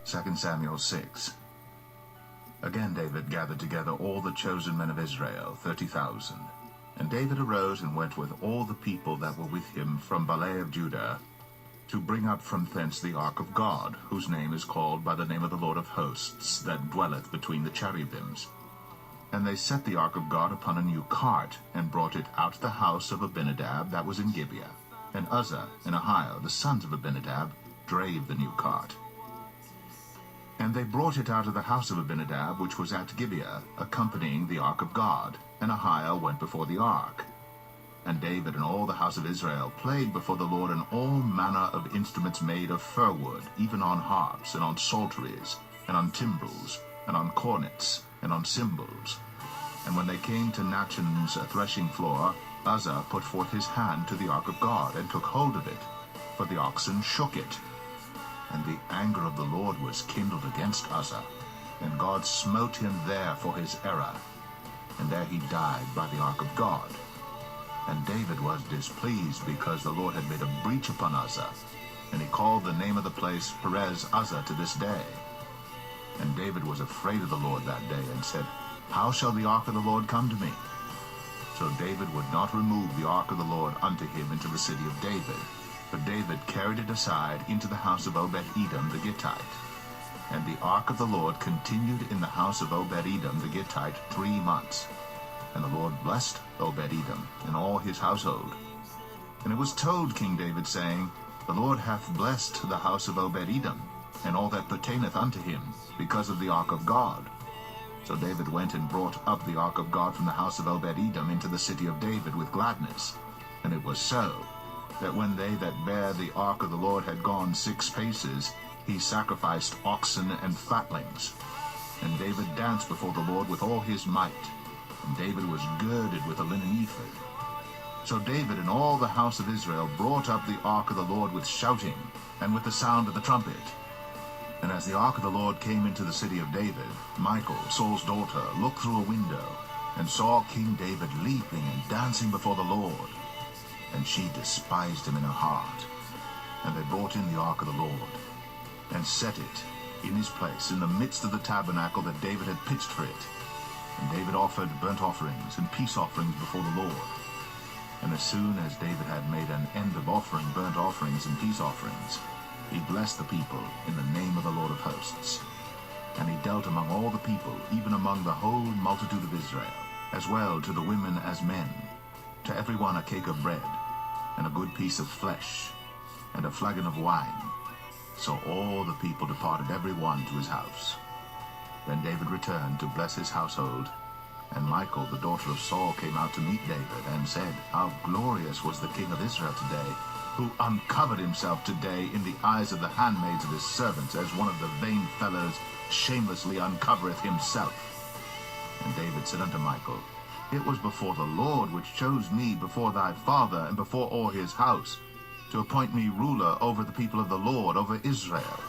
2 Samuel 6. Again David gathered together all the chosen men of Israel, 30,000. And David arose and went with all the people that were with him from Baalah of Judah, to bring up from thence the ark of God, whose name is called by the name of the Lord of hosts, that dwelleth between the cherubims. And they set the ark of God upon a new cart, and brought it out of the house of Abinadab that was in Gibeah. And Uzzah and Ahiah, the sons of Abinadab, drave the new cart. And they brought it out of the house of Abinadab, which was at Gibeah, accompanying the ark of God. And Ahiah went before the ark. And David and all the house of Israel played before the Lord in all manner of instruments made of fir wood, even on harps, and on psalteries, and on timbrels, and on cornets, and on cymbals. And when they came to Nachon's threshing floor, Uzzah put forth his hand to the ark of God, and took hold of it, for the oxen shook it. And the anger of the Lord was kindled against Uzzah, and God smote him there for his error. And there he died by the ark of God. And David was displeased, because the Lord had made a breach upon Uzzah. And he called the name of the place Perez Uzzah to this day. And David was afraid of the Lord that day, and said, How shall the ark of the Lord come to me? So David would not remove the ark of the Lord unto him into the city of David. But David carried it aside into the house of Obed-Edom the Gittite. And the ark of the Lord continued in the house of Obed-Edom the Gittite 3 months. And the Lord blessed Obed-Edom and all his household. And it was told King David, saying, The Lord hath blessed the house of Obed-Edom, and all that pertaineth unto him, because of the ark of God. So David went and brought up the ark of God from the house of Obed-Edom into the city of David with gladness. And it was so, that when they that bare the ark of the Lord had gone 6 paces, he sacrificed oxen and fatlings. And David danced before the Lord with all his might. And David was girded with a linen ephod. So David and all the house of Israel brought up the ark of the Lord with shouting, and with the sound of the trumpet. And as the ark of the Lord came into the city of David, Michal, Saul's daughter, looked through a window, and saw King David leaping and dancing before the Lord. And she despised him in her heart. And they brought in the ark of the Lord, and set it in his place in the midst of the tabernacle that David had pitched for it. And David offered burnt offerings and peace offerings before the Lord. And as soon as David had made an end of offering burnt offerings and peace offerings, he blessed the people in the name of the Lord of hosts. And he dealt among all the people, even among the whole multitude of Israel, as well to the women as men, to every one a cake of bread, and a good piece of flesh, and a flagon of wine. So all the people departed every one to his house. Then David returned to bless his household. And Michal, the daughter of Saul, came out to meet David, and said, How glorious was the king of Israel today, who uncovered himself today in the eyes of the handmaids of his servants, as one of the vain fellows shamelessly uncovereth himself. And David said unto Michal, It was before the Lord which chose me before thy father, and before all his house, to appoint me ruler over the people of the Lord, over Israel.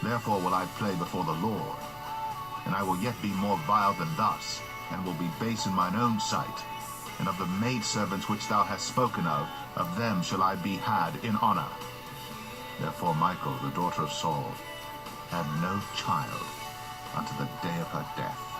Therefore will I play before the Lord. And I will yet be more vile than thus, and will be base in mine own sight. And of the maidservants which thou hast spoken of them shall I be had in honor. Therefore Michal, the daughter of Saul, had no child unto the day of her death.